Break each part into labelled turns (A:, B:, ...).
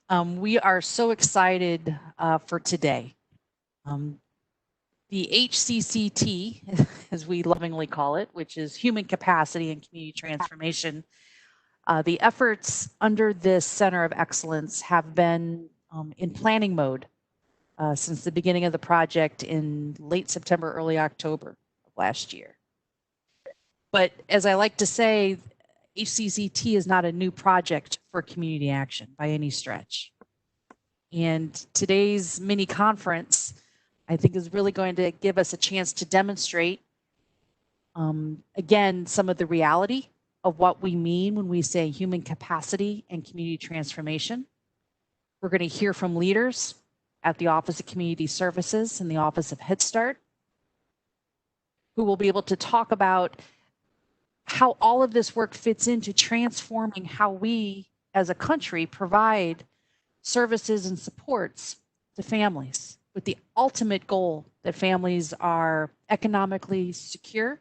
A: We are so excited for today. The HCCT, as we lovingly call it, which is Human Capacity and Community Transformation, the efforts under this Center of Excellence have been in planning mode since the beginning of the project in late September, early October of last year. But as I like to say, HCCT is not a new project for community action by any stretch. And today's mini conference, I think, is really going to give us a chance to demonstrate, again, some of the reality of what we mean when we say human capacity and community transformation. We're going to hear from leaders at the Office of Community Services and the Office of Head Start, who will be able to talk about how all of this work fits into transforming how we as a country provide services and supports to families, with the ultimate goal that families are economically secure,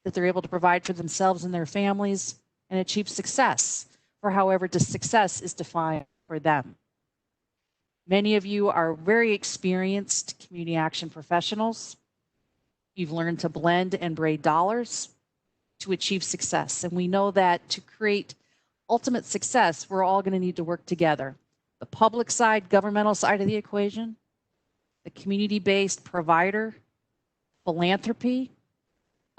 A: that they're able to provide for themselves and their families, and achieve success for however success is defined for them. Many of you are very experienced community action professionals. You've learned to blend and braid dollars to achieve success. And we know that to create ultimate success, we're all going to need to work together. The public side, governmental side of the equation, the community-based provider, philanthropy,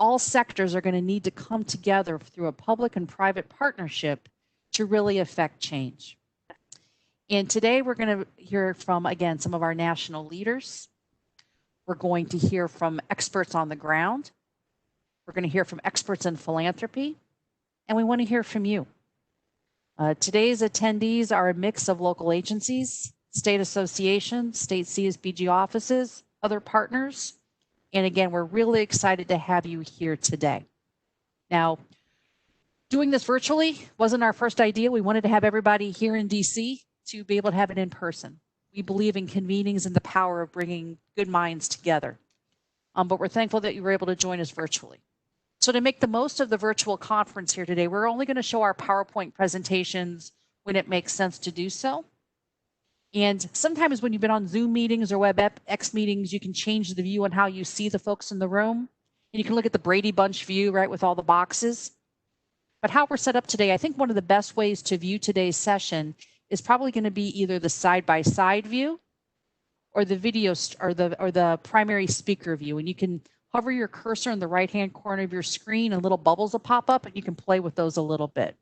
A: all sectors are going to need to come together through a public and private partnership to really affect change. And today we're going to hear from, again, some of our national leaders. We're going to hear from experts on the ground. We're going to hear from experts in philanthropy, and we want to hear from you. Today's attendees are a mix of local agencies, state associations, state CSBG offices, other partners, and again, we're really excited to have you here today. Now, doing this virtually wasn't our first idea. We wanted to have everybody here in DC to be able to have it in person. We believe in convenings and the power of bringing good minds together. But we're thankful that you were able to join us virtually. So to make the most of the virtual conference here today, we're only going to show our PowerPoint presentations when it makes sense to do so. And sometimes when you've been on Zoom meetings or WebEx meetings, you can change the view on how you see the folks in the room. And you can look at the Brady Bunch view, right, with all the boxes. But how we're set up today, I think one of the best ways to view today's session is probably going to be either the side-by-side view or the video or the primary speaker view. And you can hover your cursor in the right-hand corner of your screen and little bubbles will pop up and you can play with those a little bit.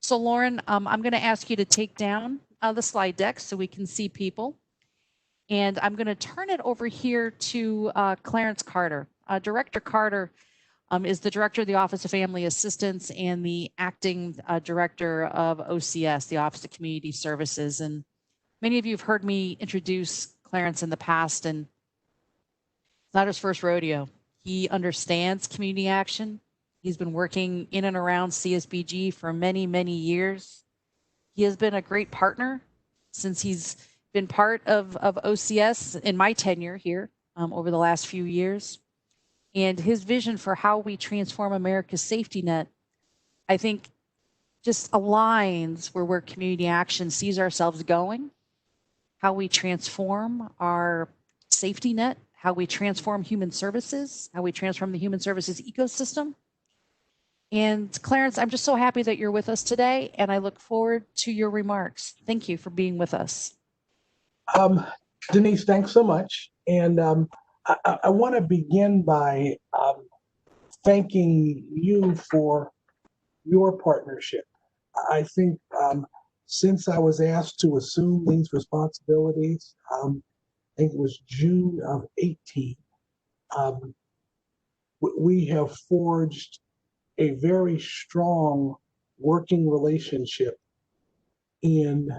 A: So Lauren, I'm going to ask you to take down the slide deck so we can see people. And I'm going to turn it over here to Clarence Carter. Director Carter is the director of the Office of Family Assistance and the acting director of OCS, the Office of Community Services. And many of you have heard me introduce Clarence in the past, and it's not his first rodeo. He understands community action. He's been working in and around CSBG for many, many years. He has been a great partner since he's been part of OCS in my tenure here over the last few years. And his vision for how we transform America's safety net, I think, just aligns where community action sees ourselves going, how we transform our safety net, how we transform human services, how we transform the human services ecosystem. And Clarence, I'm just so happy that you're with us today, and I look forward to your remarks. Thank you for being with us.
B: Denise, thanks so much. And I want to begin by thanking you for your partnership. I think since I was asked to assume these responsibilities, I think it was June of 18, we have forged a very strong working relationship in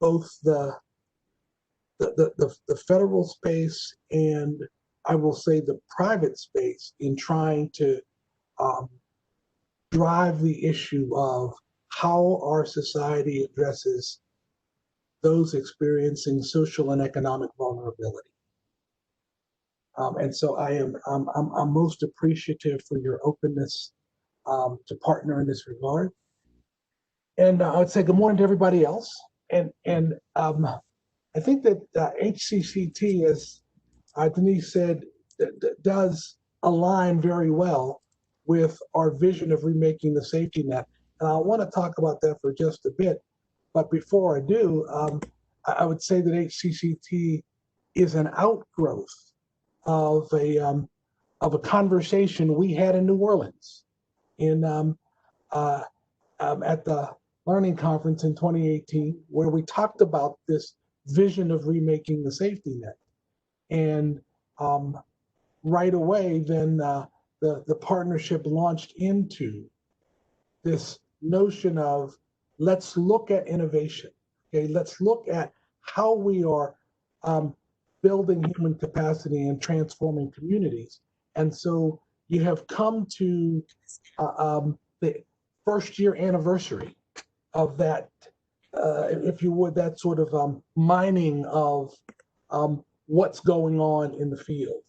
B: both the federal space and I will say the private space in trying to drive the issue of how our society addresses those experiencing social and economic vulnerability. And so I'm most appreciative for your openness to partner in this regard. And I would say good morning to everybody else. And I think that HCCT, as Denise said, does align very well with our vision of remaking the safety net. And I want to talk about that for just a bit. But before I do, I would say that HCCT is an outgrowth of a conversation we had in New Orleans at the Learning Conference in 2018, where we talked about this vision of remaking the safety net. And right away, then the partnership launched into this notion of let's look at innovation. Okay, let's look at how we are building human capacity and transforming communities. And so you have come to the first year anniversary of that, if you would, that sort of mining of what's going on in the field.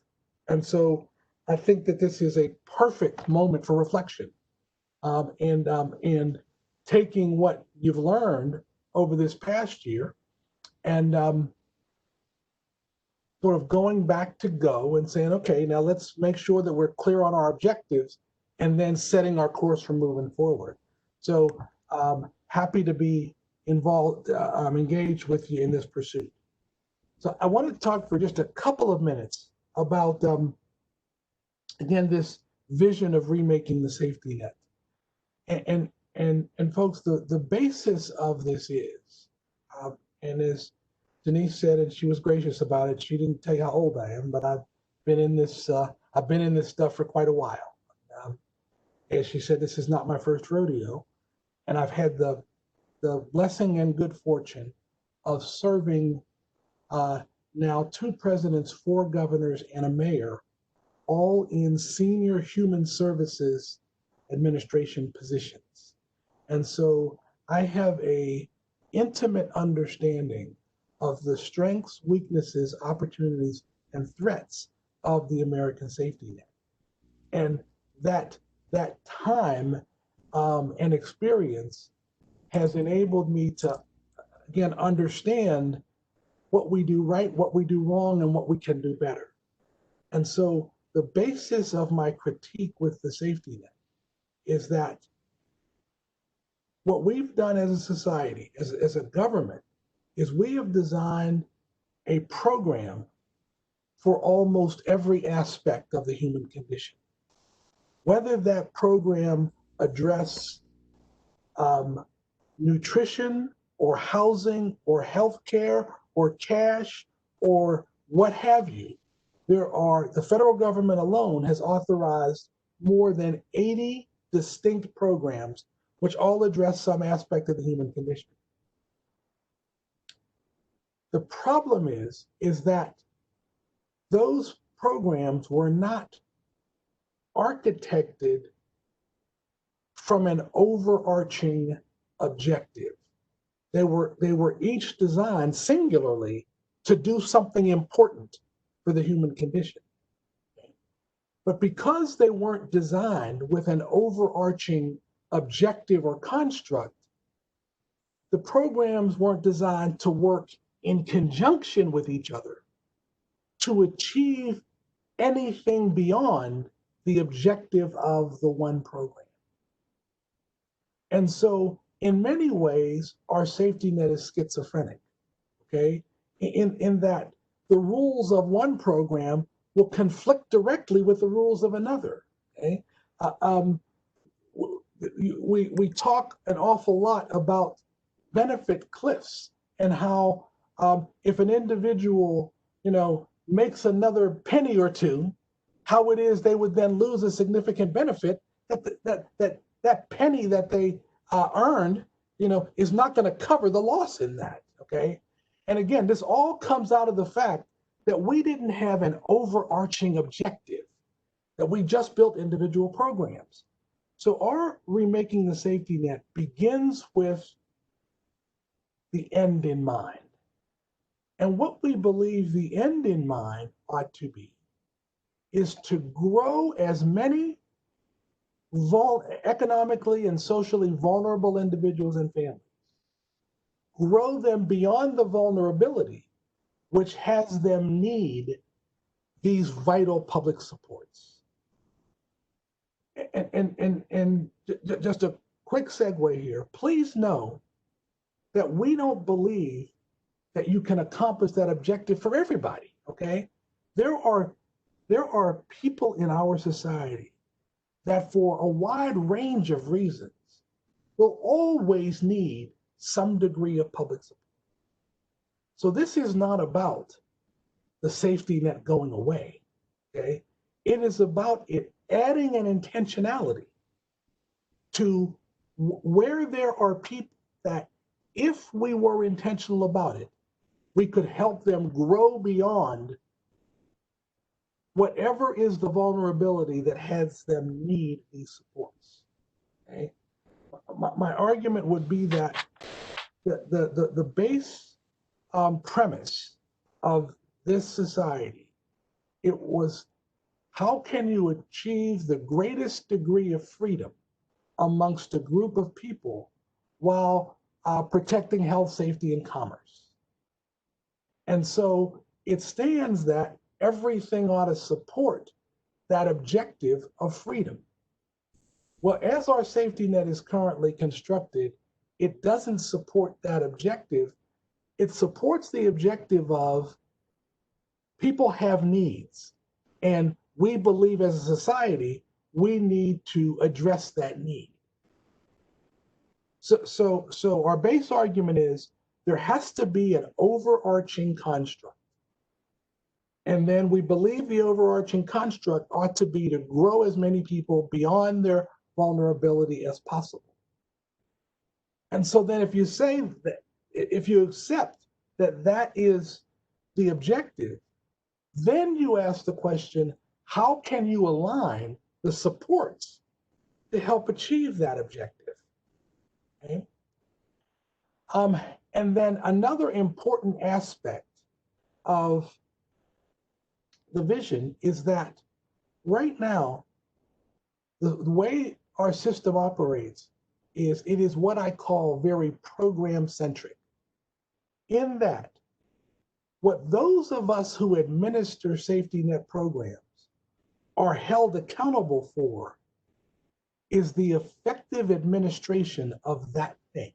B: And so I think that this is a perfect moment for reflection and taking what you've learned over this past year and sort of going back to go and saying, okay, now let's make sure that we're clear on our objectives and then setting our course for moving forward. So happy to be involved, engaged with you in this pursuit. So I want to talk for just a couple of minutes about, again, this vision of remaking the safety net. And folks, the basis of this is, and as Denise said, and she was gracious about it, she didn't tell you how old I am, but I've been in this stuff for quite a while. As she said, this is not my first rodeo, and I've had the blessing and good fortune of serving now 2 presidents, 4 governors, and a mayor, all in senior human services administration positions. And so I have a intimate understanding of the strengths, weaknesses, opportunities, and threats of the American safety net. And that time and experience has enabled me to, again, understand what we do right, what we do wrong, and what we can do better. And so the basis of my critique with the safety net is that what we've done as a society, as a government, is we have designed a program for almost every aspect of the human condition. Whether that program address nutrition or housing or healthcare or cash or what have you, the federal government alone has authorized more than 80 distinct programs which all address some aspect of the human condition. The problem is that those programs were not architected from an overarching objective. They were each designed singularly to do something important for the human condition. But because they weren't designed with an overarching objective or construct, the programs weren't designed to work in conjunction with each other to achieve anything beyond the objective of the one program. And so in many ways, our safety net is schizophrenic, okay? In that the rules of one program will conflict directly with the rules of another, okay? We talk an awful lot about benefit cliffs and how if an individual, makes another penny or two, how it is they would then lose a significant benefit that penny that they earned, is not going to cover the loss in that, okay? And again, this all comes out of the fact that we didn't have an overarching objective, that we just built individual programs. So our remaking the safety net begins with the end in mind. And what we believe the end in mind ought to be is to grow as many economically and socially vulnerable individuals and families, grow them beyond the vulnerability, which has them need these vital public supports. And just a quick segue here, please know that we don't believe that you can accomplish that objective for everybody, okay? There are people in our society that for a wide range of reasons will always need some degree of public support. So this is not about the safety net going away, okay? It is about it adding an intentionality to where there are people that if we were intentional about it, we could help them grow beyond whatever is the vulnerability that has them need these supports. Okay? My argument would be that the base premise of this society, it was how can you achieve the greatest degree of freedom amongst a group of people while protecting health, safety, and commerce. And so it stands that everything ought to support that objective of freedom. Well, as our safety net is currently constructed, it doesn't support that objective. It supports the objective of people have needs, and we believe as a society, we need to address that need. So our base argument is there has to be an overarching construct. And then we believe the overarching construct ought to be to grow as many people beyond their vulnerability as possible. And so then if you say that, if you accept that that is the objective, then you ask the question, how can you align the supports to help achieve that objective? Okay? And then another important aspect of the vision is that right now, the way our system operates is it is what I call very program-centric. In that, what those of us who administer safety net programs are held accountable for is the effective administration of that thing.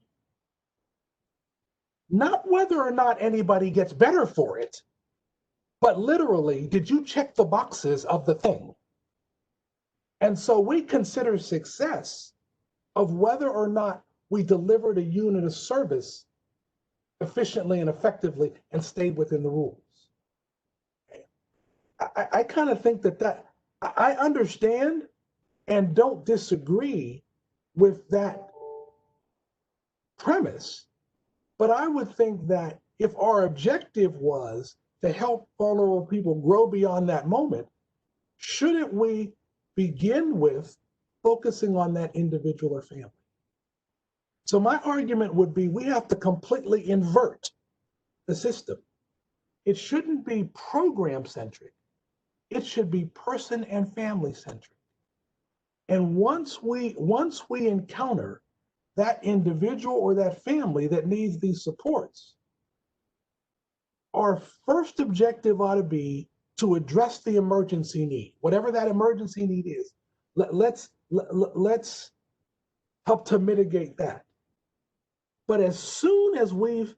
B: Not whether or not anybody gets better for it, but literally, did you check the boxes of the thing? And so we consider success of whether or not we delivered a unit of service efficiently and effectively and stayed within the rules. I kind of think that I understand and don't disagree with that premise, but I would think that if our objective was to help vulnerable people grow beyond that moment, shouldn't we begin with focusing on that individual or family? So my argument would be we have to completely invert the system. It shouldn't be program-centric. It should be person and family-centric. And once we encounter that individual or that family that needs these supports, our first objective ought to be to address the emergency need, whatever that emergency need is. Let's help to mitigate that. But as soon as we've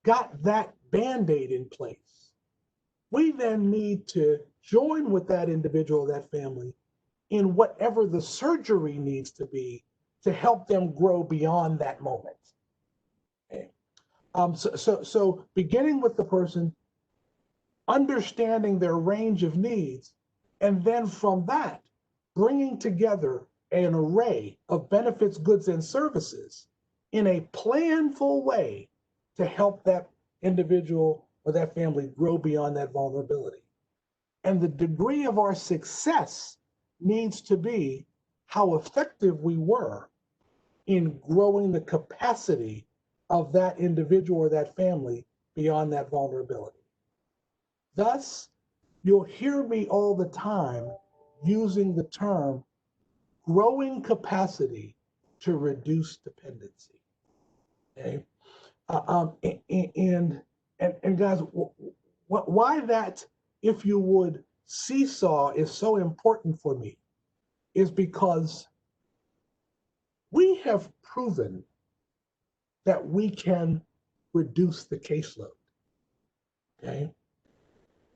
B: got that Band-Aid in place, we then need to join with that individual, that family, in whatever the surgery needs to be to help them grow beyond that moment. Okay. So beginning with the person, understanding their range of needs, and then from that, bringing together an array of benefits, goods, and services in a planful way to help that individual or that family grow beyond that vulnerability. And the degree of our success needs to be how effective we were in growing the capacity of that individual or that family beyond that vulnerability. Thus, you'll hear me all the time using the term growing capacity to reduce dependency. Okay, and guys, why that, if you would, seesaw is so important for me is because we have proven that we can reduce the caseload. Okay,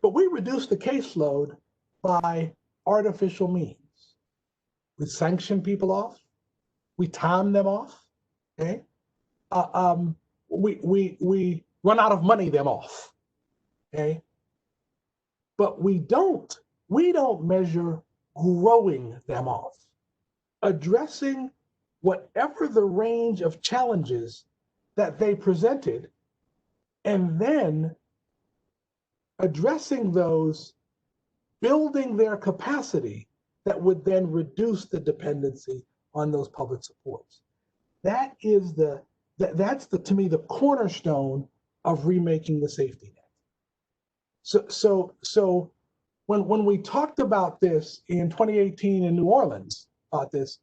B: but we reduce the caseload by artificial means. We sanction people off. We time them off. Okay, we run out of money them off. Okay, but we don't measure growing them off, addressing whatever the range of challenges that they presented, and then addressing those, building their capacity that would then reduce the dependency on those public supports. That is that's to me the cornerstone of remaking the safety net. So when we talked about this in 2018 in New Orleans about this,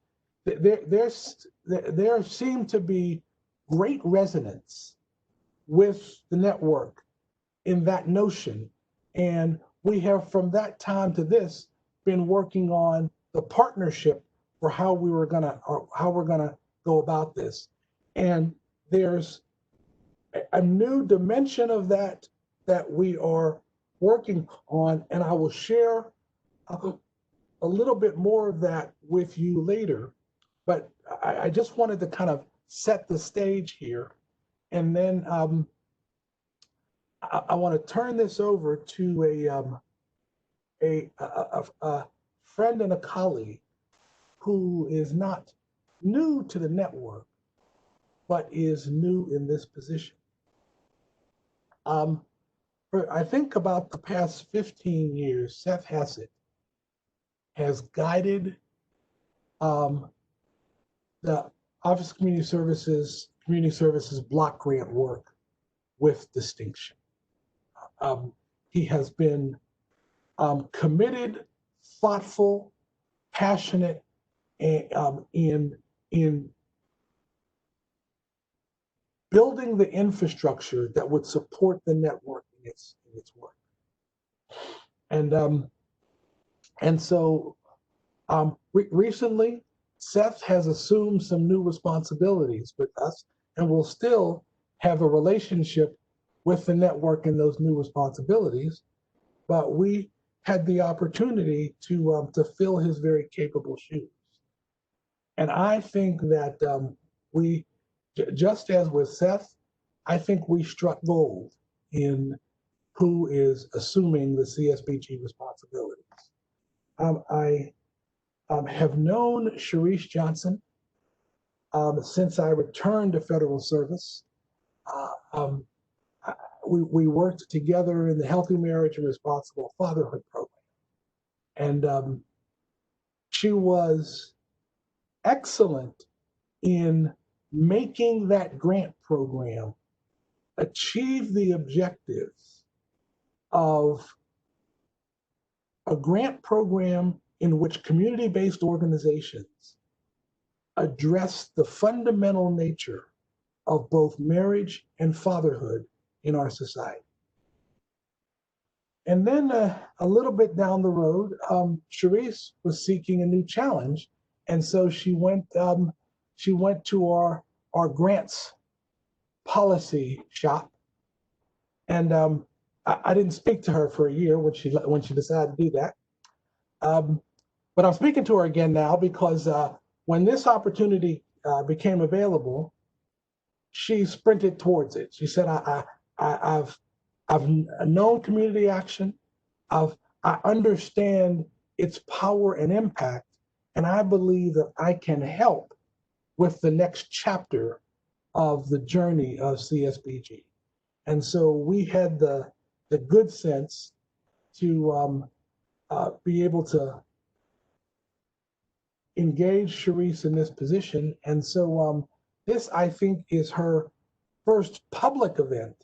B: there seemed to be great resonance with the network in that notion, and we have from that time to this been working on the partnership for how we're gonna go about this. And there's a new dimension of that we are working on, and I will share a little bit more of that with you later. But I just wanted to kind of set the stage here, and then I want to turn this over to a friend and a colleague who is not new to the network, but is new in this position. For I think about the past 15 years, Seth Hassett has guided the Office of Community Services block grant work with distinction. He has been committed, thoughtful, passionate, and in building the infrastructure that would support the network in its work. And so recently, Seth has assumed some new responsibilities with us, and will still have a relationship with the network in those new responsibilities. But we had the opportunity to fill his very capable shoes. And I think that we, just as with Seth, I think we struck gold in who is assuming the CSBG responsibilities. I have known Charisse Johnson since I returned to federal service. We worked together in the Healthy Marriage and Responsible Fatherhood program. And she was excellent in making that grant program achieve the objectives of a grant program in which community-based organizations address the fundamental nature of both marriage and fatherhood in our society. And then a little bit down the road, Charisse was seeking a new challenge, and so she went to our grants policy shop, and I didn't speak to her for a year when she decided to do that. But I'm speaking to her again now because when this opportunity became available, she sprinted towards it. She said, I've known community action. I understand its power and impact, and I believe that I can help with the next chapter of the journey of CSBG. And so we had the good sense to be able to engage Charisse in this position. And so this, I think, is her first public event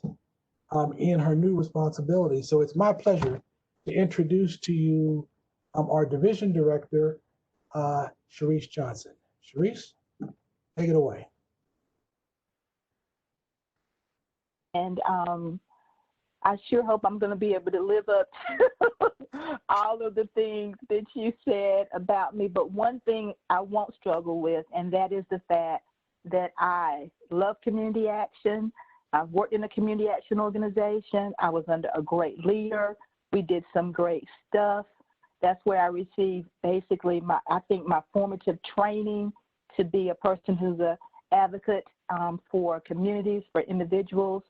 B: in her new responsibility. So it's my pleasure to introduce to you our division director, Charisse Johnson. Charisse, take it away.
C: And I sure hope I'm going to be able to live up to all of the things that you said about me. But one thing I won't struggle with, and that is the fact that I love community action. I've worked in a community action organization. I was under a great leader. We did some great stuff. That's where I received basically my formative training to be a person who's an advocate for communities, for individuals.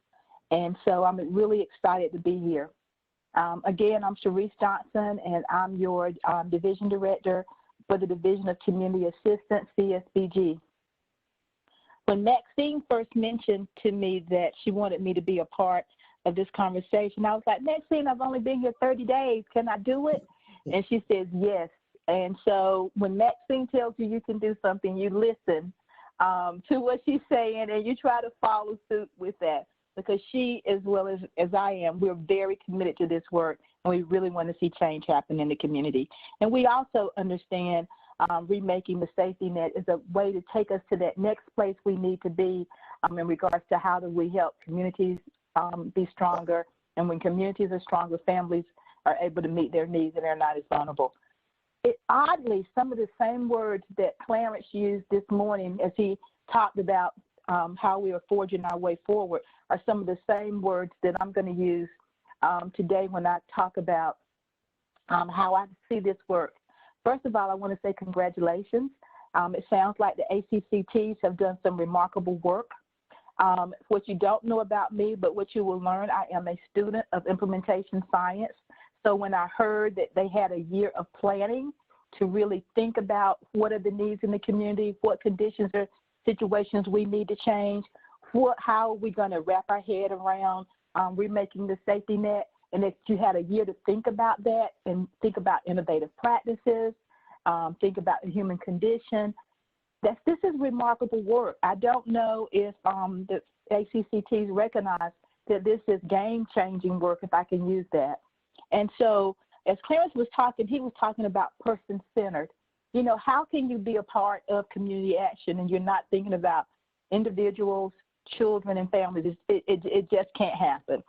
C: And so I'm really excited to be here. Again, I'm Charisse Johnson, and I'm your Division Director for the Division of Community Assistance, CSBG. When Maxine first mentioned to me that she wanted me to be a part of this conversation, I was like, Maxine, I've only been here 30 days. Can I do it? And she says, yes. And so when Maxine tells you you can do something, you listen to what she's saying, and you try to follow suit with that. Because she, as well as I am, we're very committed to this work, and we really want to see change happen in the community. And we also understand remaking the safety net is a way to take us to that next place we need to be in regards to how do we help communities be stronger. And when communities are stronger, families are able to meet their needs and they're not as vulnerable. Oddly, some of the same words that Clarence used this morning as he talked about how we are forging our way forward are some of the same words that I'm going to use today when I talk about how I see this work. First of all, I want to say congratulations. It sounds like the HCCTs have done some remarkable work. What you don't know about me, but what you will learn, I am a student of implementation science. So when I heard that they had a year of planning to really think about what are the needs in the community, what conditions or situations we need to change, how are we going to wrap our head around remaking the safety net, and if you had a year to think about that and think about innovative practices, think about the human condition, this is remarkable work. I don't know if the HCCTs recognize that this is game-changing work, if I can use that. And so as Clarence was talking, he was talking about person-centered. You know, how can you be a part of community action and you're not thinking about individuals, children, and families? It just can't happen.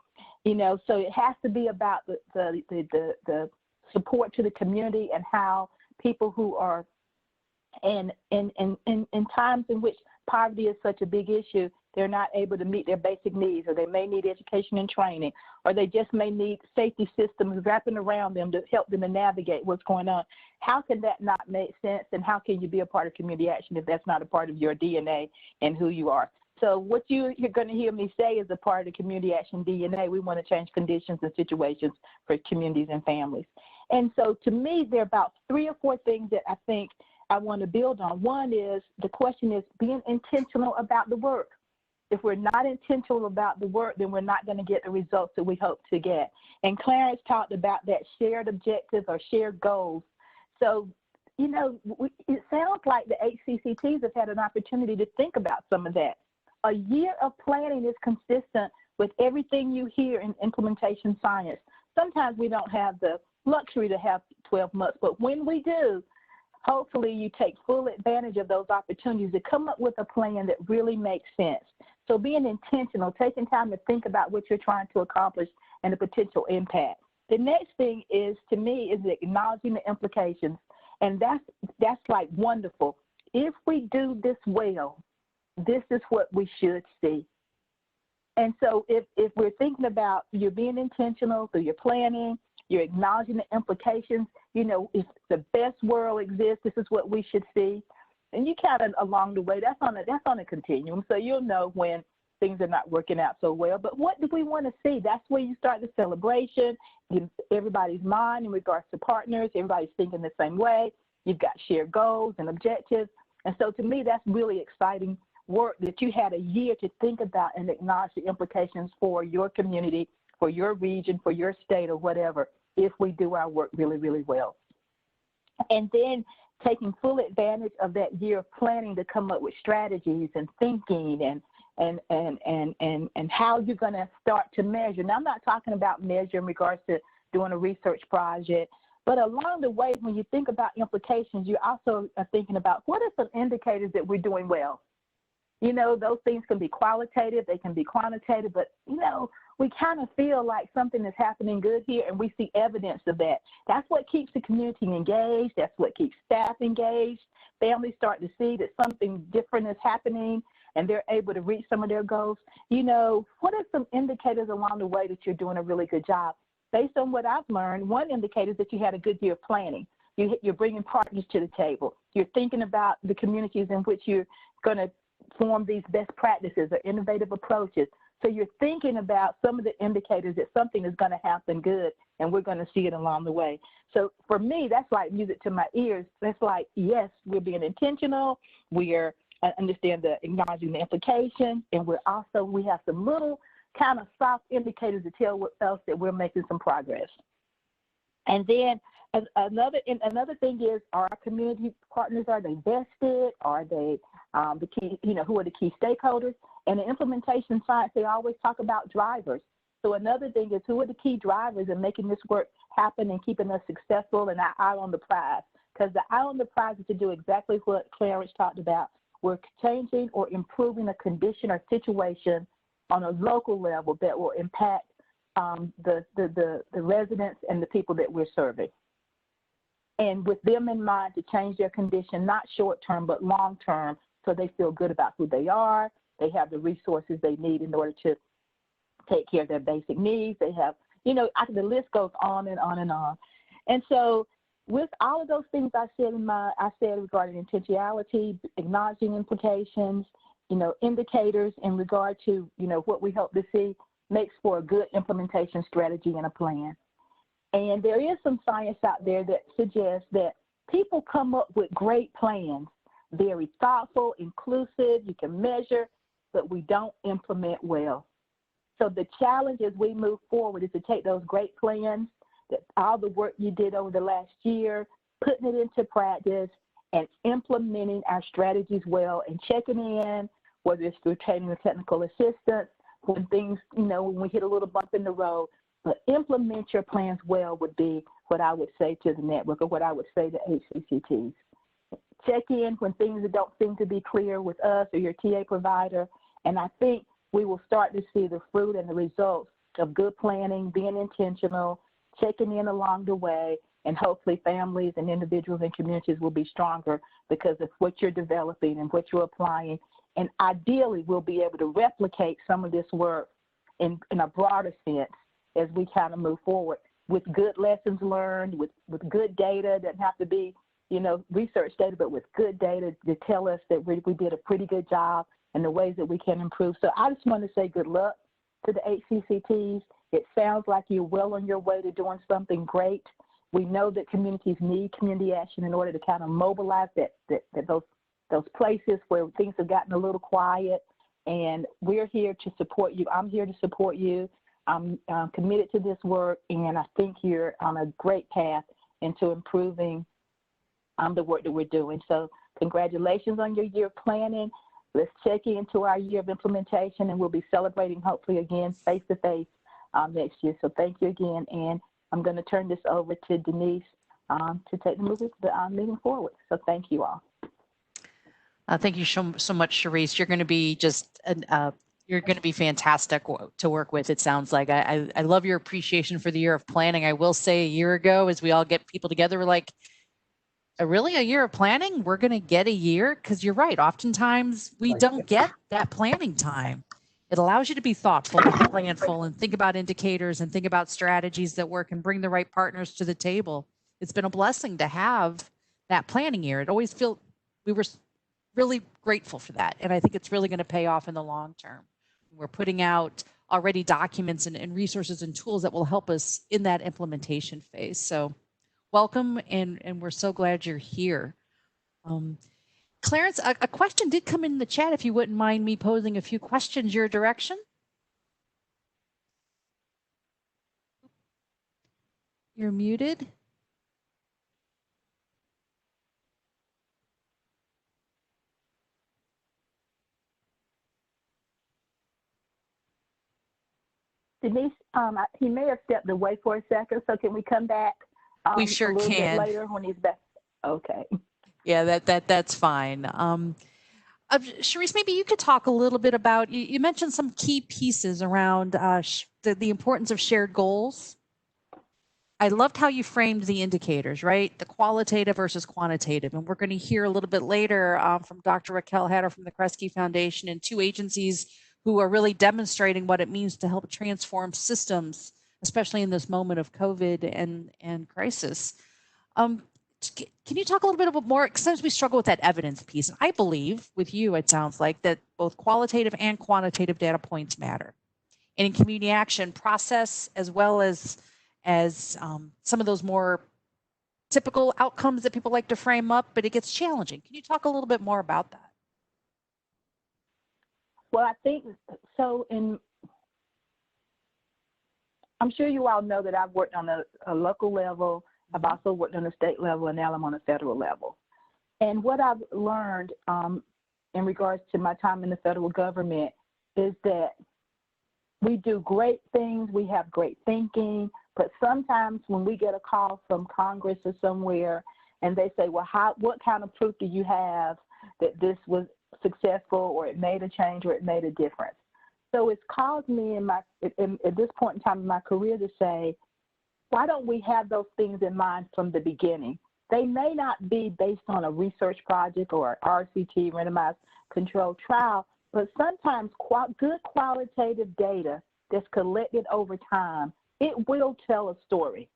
C: You know, so it has to be about the support to the community and how people who are in times in which poverty is such a big issue, they're not able to meet their basic needs, or they may need education and training, or they just may need safety systems wrapping around them to help them to navigate what's going on. How can that not make sense, and how can you be a part of community action if that's not a part of your DNA and who you are? So what you're going to hear me say is a part of the community action DNA. We want to change conditions and situations for communities and families. And so to me, there are about 3 or 4 things that I think I want to build on. One is, the question is being intentional about the work. If we're not intentional about the work, then we're not going to get the results that we hope to get. And Clarence talked about that shared objectives or shared goals. So, you know, it sounds like the HCCTs have had an opportunity to think about some of that. A year of planning is consistent with everything you hear in implementation science. Sometimes we don't have the luxury to have 12 months, but when we do, hopefully you take full advantage of those opportunities to come up with a plan that really makes sense. So being intentional, taking time to think about what you're trying to accomplish and the potential impact. The next thing is, to me, is acknowledging the implications. And that's like wonderful. If we do this well, this is what we should see. And so if we're thinking about you're being intentional through your planning, you're acknowledging the implications, you know, if the best world exists, this is what we should see. And you kind of along the way, that's on a continuum. So you'll know when things are not working out so well. But what do we want to see? That's where you start the celebration. Everybody's mind in regards to partners, everybody's thinking the same way. You've got shared goals and objectives. And so to me, that's really exciting work that you had a year to think about and acknowledge the implications for your community, for your region, for your state, or whatever, if we do our work really, really well. And then taking full advantage of that year of planning to come up with strategies and thinking and how you're going to start to measure. Now, I'm not talking about measure in regards to doing a research project But along the way, when you think about implications, you also are thinking about what are some indicators that we're doing well. You know, those things can be qualitative, they can be quantitative, but, you know, we kind of feel like something is happening good here and we see evidence of that. That's what keeps the community engaged. That's what keeps staff engaged. Families start to see that something different is happening and they're able to reach some of their goals. You know, what are some indicators along the way that you're doing a really good job? Based on what I've learned, one indicator is that you had a good year of planning. You're bringing partners to the table. You're thinking about the communities in which you're going to form these best practices or innovative approaches. So you're thinking about some of the indicators that something is going to happen good and we're going to see it along the way. So for me, that's like music to my ears. That's like, yes, we're being intentional. We're acknowledging the implications, and we have some little kind of soft indicators to tell us that we're making some progress. And then another thing is, are our community partners, are they vested? Are they the key, you know, who are the key stakeholders? And in implementation science, they always talk about drivers. So another thing is, who are the key drivers in making this work happen and keeping us successful and our eye on the prize? Because the eye on the prize is to do exactly what Clarence talked about. We're changing or improving a condition or situation on a local level that will impact the residents and the people that we're serving. And with them in mind, to change their condition, not short term, but long term, so they feel good about who they are. They have the resources they need in order to take care of their basic needs. They have, you know, the list goes on and on and on. And so with all of those things I said regarding intentionality, acknowledging implications, you know, indicators in regard to, you know, what we hope to see, makes for a good implementation strategy and a plan. And there is some science out there that suggests that people come up with great plans, very thoughtful, inclusive, you can measure, but we don't implement well. So the challenge as we move forward is to take those great plans, that all the work you did over the last year, putting it into practice and implementing our strategies well and checking in, whether it's through training or technical assistance, when things, you know, when we hit a little bump in the road, but implement your plans well would be what I would say to the network, or what I would say to HCCTs. Check in when things don't seem to be clear with us or your TA provider, and I think we will start to see the fruit and the results of good planning, being intentional, checking in along the way, and hopefully families and individuals and communities will be stronger because of what you're developing and what you're applying. And ideally, we'll be able to replicate some of this work in a broader sense as we kind of move forward with good lessons learned, with good data. Doesn't have to be, you know, research data, but with good data to tell us that we did a pretty good job and the ways that we can improve. So I just want to say good luck to the HCCTs. It sounds like you're well on your way to doing something great. We know that communities need community action in order to kind of mobilize those places where things have gotten a little quiet, and we're here to support you. I'm here to support you. I'm committed to this work, and I think you're on a great path into improving the work that we're doing. So congratulations on your year of planning. Let's check into our year of implementation, and we'll be celebrating hopefully again face-to-face next year. So thank you again, and I'm going to turn this over to Denise to take the meeting forward. So thank you all.
A: Thank you so much, Charisse. You're going to be you're going to be fantastic to work with. It sounds like I love your appreciation for the year of planning. I will say, a year ago, as we all get people together, we're like, really, a year of planning? We're going to get a year? Because you're right. Oftentimes we don't get that planning time. It allows you to be thoughtful and planful and think about indicators and think about strategies that work and bring the right partners to the table. It's been a blessing to have that planning year. It always we were really grateful for that. And I think it's really going to pay off in the long term. We're putting out already documents and resources and tools that will help us in that implementation phase. So welcome, and we're so glad you're here. Clarence, a question did come in the chat, if you wouldn't mind me posing a few questions your direction. You're muted.
C: Denise, he may have stepped away for a second, so can we come back
A: We sure
C: a little
A: can.
C: bit later when he's back? Okay.
A: Yeah, that's fine. Charisse, maybe you could talk a little bit about, you mentioned some key pieces around the importance of shared goals. I loved how you framed the indicators, right? The qualitative versus quantitative. And we're going to hear a little bit later from Dr. Raquel Hatter from the Kresge Foundation and two agencies who are really demonstrating what it means to help transform systems, especially in this moment of COVID and crisis. Can you talk a little bit more, since we struggle with that evidence piece? And I believe with you, it sounds like that both qualitative and quantitative data points matter. And in community action, process as well as some of those more typical outcomes that people like to frame up, but it gets challenging. Can you talk a little bit more about that?
C: Well, I think so. I'm sure you all know that I've worked on a local level. I've also worked on a state level, and now I'm on a federal level. And what I've learned in regards to my time in the federal government is that we do great things, we have great thinking, but sometimes when we get a call from Congress or somewhere and they say, well, what kind of proof do you have that this was successful or it made a change or it made a difference? So it's caused me at this point in time in my career to say, why don't we have those things in mind from the beginning? They may not be based on a research project or RCT, randomized controlled trial, but sometimes good qualitative data that's collected over time, it will tell a story.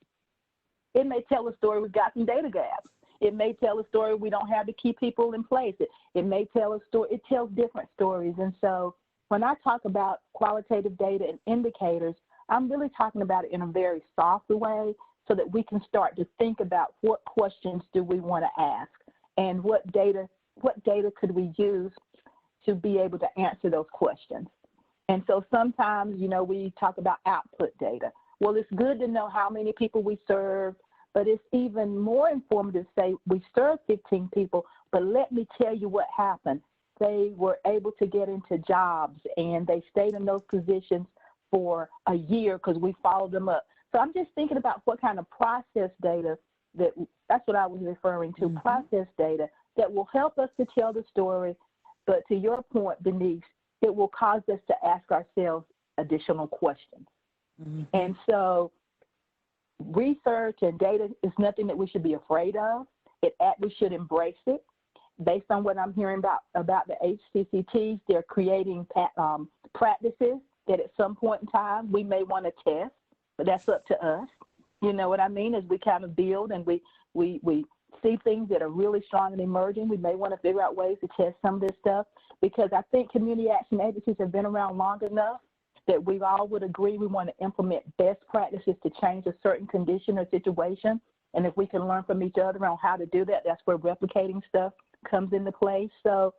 C: It may tell a story we've got some data gaps. It may tell a story we don't have the key people in place. It may tell a story, it tells different stories. And so when I talk about qualitative data and indicators, I'm really talking about it in a very soft way so that we can start to think about what questions do we want to ask and what data could we use to be able to answer those questions. And so sometimes, we talk about output data. Well, it's good to know how many people we serve, but it's even more informative to say we served 15 people, but let me tell you what happened. They were able to get into jobs and they stayed in those positions for a year because we followed them up. So I'm just thinking about what kind of process data that's what I was referring to, process data that will help us to tell the story. But to your point, Denise, it will cause us to ask ourselves additional questions. And so research and data is nothing that we should be afraid of. We should embrace it. Based on what I'm hearing about the HCCTs, they're creating practices that at some point in time we may want to test, but that's up to us. You know what I mean? As we kind of build and we see things that are really strong and emerging, we may want to figure out ways to test some of this stuff, because I think community action agencies have been around long enough that we all would agree we want to implement best practices to change a certain condition or situation. And if we can learn from each other on how to do that, that's where replicating stuff comes into play. So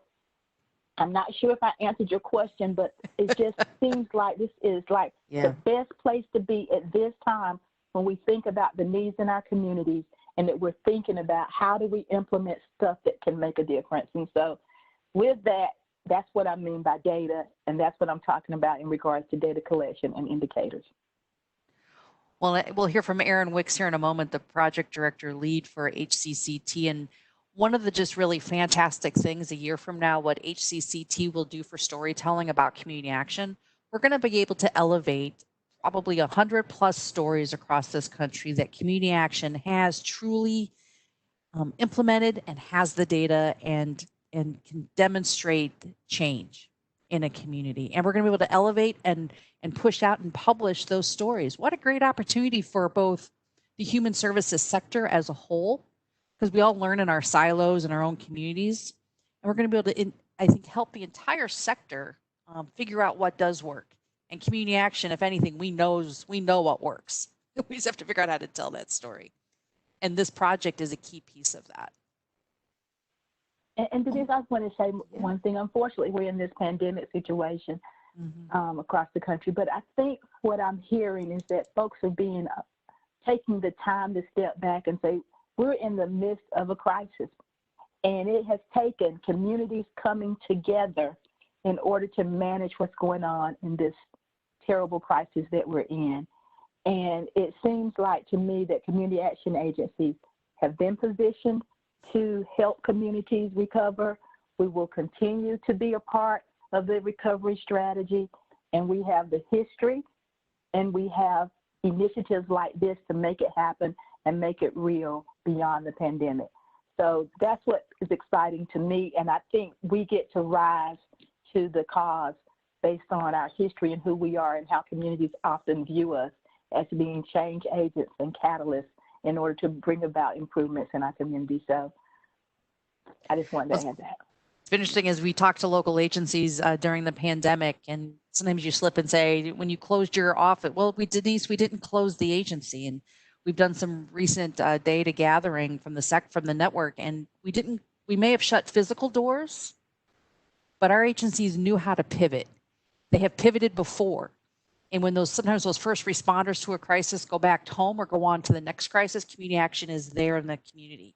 C: I'm not sure if I answered your question, but it just seems like this is like the best place to be at this time when we think about the needs in our communities and that we're thinking about how do we implement stuff that can make a difference. And so with that, that's what I mean by data, and that's what I'm talking about in regards to data collection and indicators.
A: Well, we'll hear from Erin Wicks here in a moment, the project director lead for HCCT. And one of the just really fantastic things a year from now, what HCCT will do for storytelling about community action, we're going to be able to elevate probably 100+ stories across this country that community action has truly implemented and has the data and can demonstrate change in a community. And we're going to be able to elevate and push out and publish those stories. What a great opportunity for both the human services sector as a whole, because we all learn in our silos in our own communities. And we're going to be able to, I think, help the entire sector figure out what does work. And community action, if anything, we know what works. We just have to figure out how to tell that story. And this project is a key piece of that.
C: And Denise, I just want to say one thing. Unfortunately, we're in this pandemic situation across the country. But I think what I'm hearing is that folks are taking the time to step back and say, we're in the midst of a crisis. And it has taken communities coming together in order to manage what's going on in this terrible crisis that we're in. And it seems like to me that community action agencies have been positioned to help communities recover. We will continue to be a part of the recovery strategy, and we have the history and we have initiatives like this to make it happen and make it real beyond the pandemic. So that's what is exciting to me, and I think we get to rise to the cause based on our history and who we are and how communities often view us as being change agents and catalysts in order to bring about improvements in our community. So I just wanted to add that.
A: It's been interesting as we talk to local agencies during the pandemic, and sometimes you slip and say, when you closed your office, well, we didn't close the agency. And we've done some recent data gathering from the network, and we may have shut physical doors, but our agencies knew how to pivot. They have pivoted before. And when sometimes those first responders to a crisis go back home or go on to the next crisis, community action is there in the community.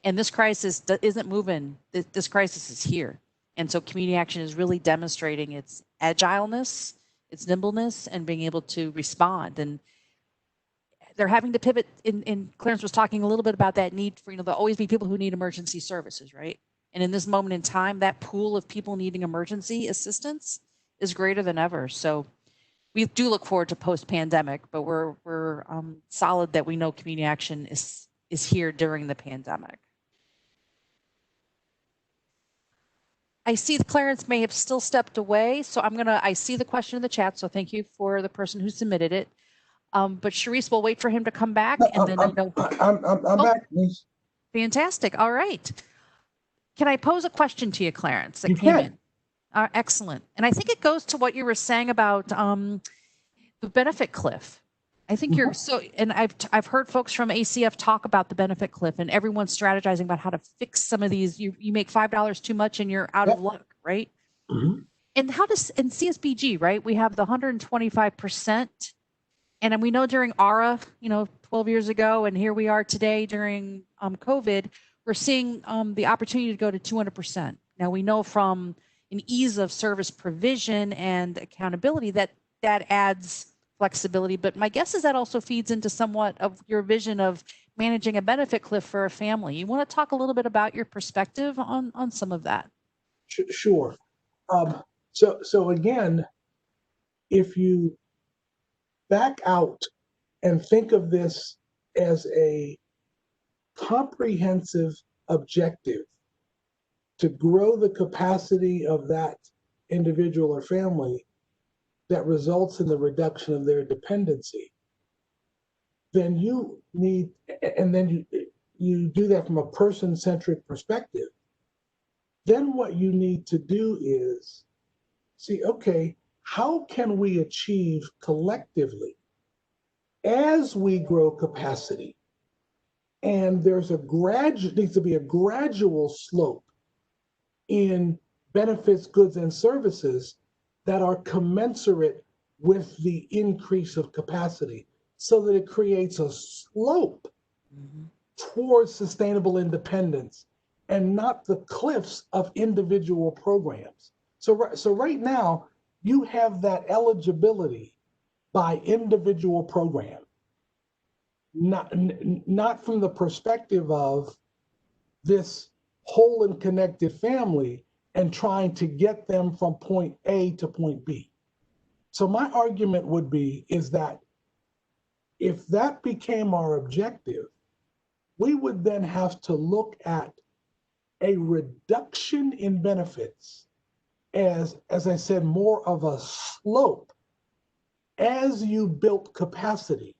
A: And this crisis isn't moving. This crisis is here. And so community action is really demonstrating its agileness, its nimbleness, and being able to respond. And they're having to pivot. And Clarence was talking a little bit about that need for, there'll always be people who need emergency services, right? And in this moment in time, that pool of people needing emergency assistance is greater than ever. So we do look forward to post-pandemic, but we're solid that we know community action is here during the pandemic. I see Clarence may have still stepped away, so I see the question in the chat, so thank you for the person who submitted it. But Charisse, we'll wait for him to come back.
B: No,
A: and then
B: I'm back, please.
A: Fantastic. All right. Can I pose a question to you, Clarence, that
B: You
A: came
B: can.
A: in? Excellent. And I think it goes to what you were saying about the benefit cliff. I think you're and I've heard folks from ACF talk about the benefit cliff, and everyone's strategizing about how to fix some of these. You make $5 too much and you're out of luck, right?
B: Mm-hmm.
A: And in CSBG, right? We have the 125%, and we know during ARA, 12 years ago, and here we are today during COVID, we're seeing the opportunity to go to 200%. Now we know from an ease of service provision and accountability that adds flexibility, but my guess is that also feeds into somewhat of your vision of managing a benefit cliff for a family. You want to talk a little bit about your perspective on some of that?
B: Sure. So again, if you back out and think of this as a comprehensive objective to grow the capacity of that individual or family that results in the reduction of their dependency, then you need, and then you do that from a person-centric perspective, then what you need to do is see, okay, how can we achieve collectively as we grow capacity? And there's needs to be a gradual slope in benefits, goods, and services that are commensurate with the increase of capacity, so that it creates a slope towards sustainable independence and not the cliffs of individual programs. So right now, you have that eligibility by individual program, not from the perspective of this whole and connected family and trying to get them from point A to point B. So my argument would be is that if that became our objective, we would then have to look at a reduction in benefits as I said, more of a slope as you built capacity.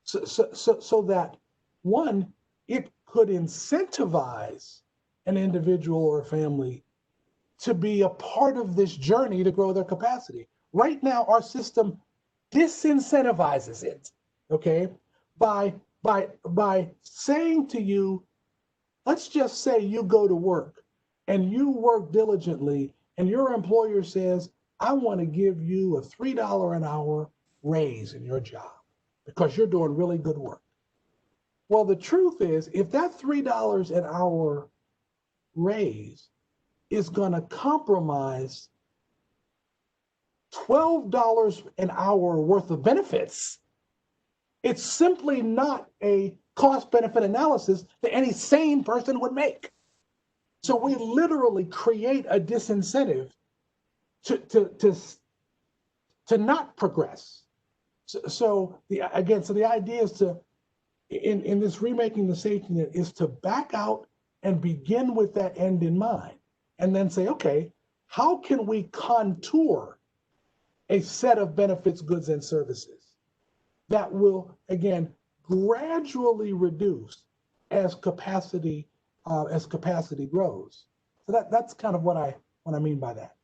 B: So that one, it could incentivize an individual or a family to be a part of this journey to grow their capacity. Right now, our system disincentivizes it, okay? By saying to you, let's just say you go to work and you work diligently and your employer says, I want to give you a $3 an hour raise in your job because you're doing really good work. Well, the truth is, if that $3 an hour raise is going to compromise $12 an hour worth of benefits, It's simply not a cost-benefit analysis that any sane person would make. So we literally create a disincentive to not progress. So the idea is to, in this remaking the safety net, is to back out and begin with that end in mind, and then say, okay, how can we contour a set of benefits, goods, and services that will, again, gradually reduce as capacity grows. So that's kind of what I mean by that.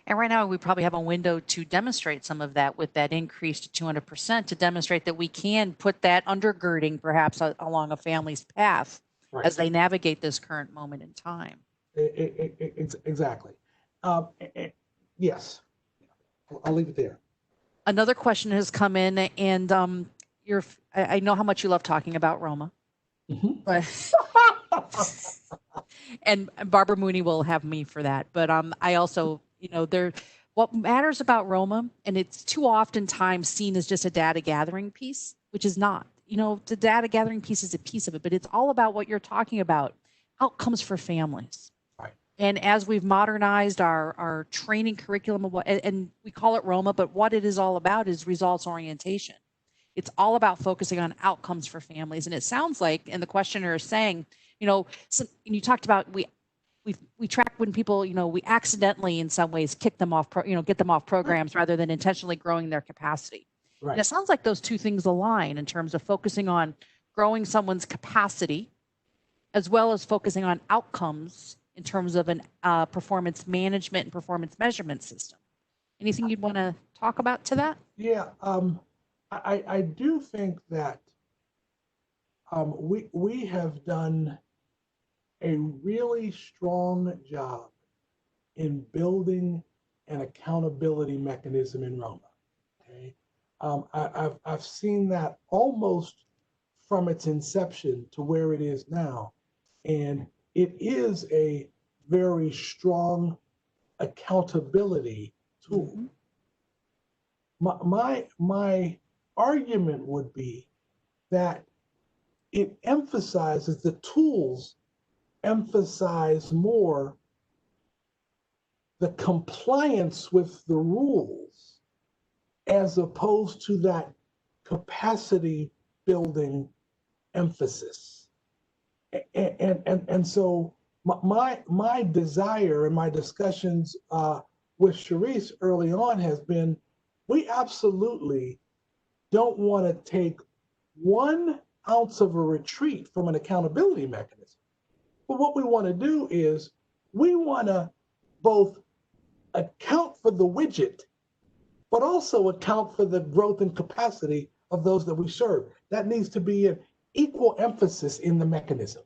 A: And right now, we probably have a window to demonstrate some of that with that increase to 200% to demonstrate that we can put that undergirding perhaps along a family's path as they navigate this current moment in time.
B: Exactly. Yes. I'll leave it there.
A: Another question has come in, and I know how much you love talking about Roma. But and Barbara Mooney will have me for that. But I also, what matters about Roma, and it's too oftentimes seen as just a data gathering piece, which is not. The data gathering piece is a piece of it, but it's all about what you're talking about, outcomes for families.
B: Right.
A: And as we've modernized our training curriculum, and we call it Roma, but what it is all about is results orientation. It's all about focusing on outcomes for families. And it sounds like, and the questioner is saying, and you talked about we track when people, we accidentally in some ways kick them off, get them off programs rather than intentionally growing their capacity.
B: Right.
A: And it sounds like those two things align in terms of focusing on growing someone's capacity, as well as focusing on outcomes in terms of an performance management and performance measurement system. Anything you'd want to talk about to that?
B: Yeah. I do think that we have done a really strong job in building an accountability mechanism in Roma. Okay, I've seen that almost from its inception to where it is now, and it is a very strong accountability tool. My argument would be that it emphasizes, the tools emphasize more the compliance with the rules as opposed to that capacity building emphasis. And so my desire and my discussions with Charisse early on has been, we absolutely don't want to take 1 ounce of a retreat from an accountability mechanism. But what we want to do is we want to both account for the widget, but also account for the growth and capacity of those that we serve. That needs to be an equal emphasis in the mechanism.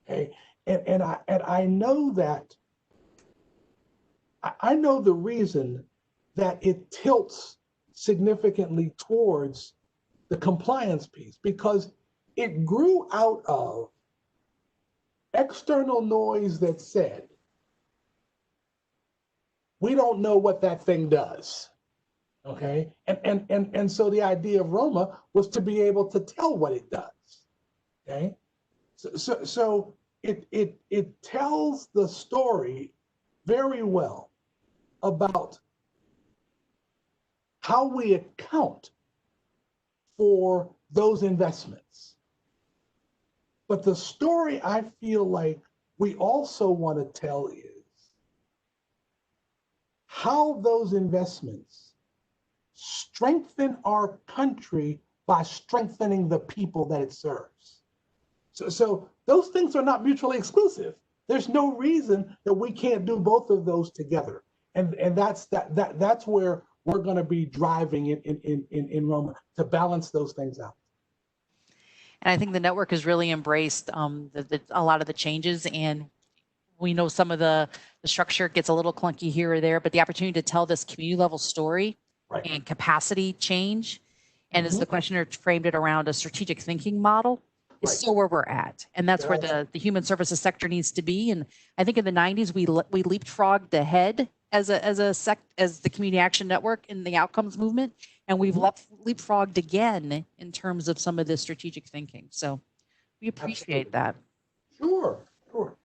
B: Okay, and I know that I know the reason that it tilts significantly towards the compliance piece, because it grew out of external noise that said, we don't know what that thing does. Okay, and so the idea of Roma was to be able to tell what it does. Okay, so it tells the story very well about how we account for those investments. But the story I feel like we also want to tell is how those investments strengthen our country by strengthening the people that it serves. So those things are not mutually exclusive. There's no reason that we can't do both of those together. And that's where we're going to be driving in Roma, to balance those things out.
A: And I think the network has really embraced a lot of the changes, and we know some of the structure gets a little clunky here or there, but the opportunity to tell this community level story and capacity change, and as the questioner framed it around a strategic thinking model, is still where we're at. And that's where the human services sector needs to be. And I think in the 90s, we leapfrogged ahead as the community action network in the outcomes movement. And we've leapfrogged again in terms of some of this strategic thinking. So we appreciate that.
B: Sure, sure.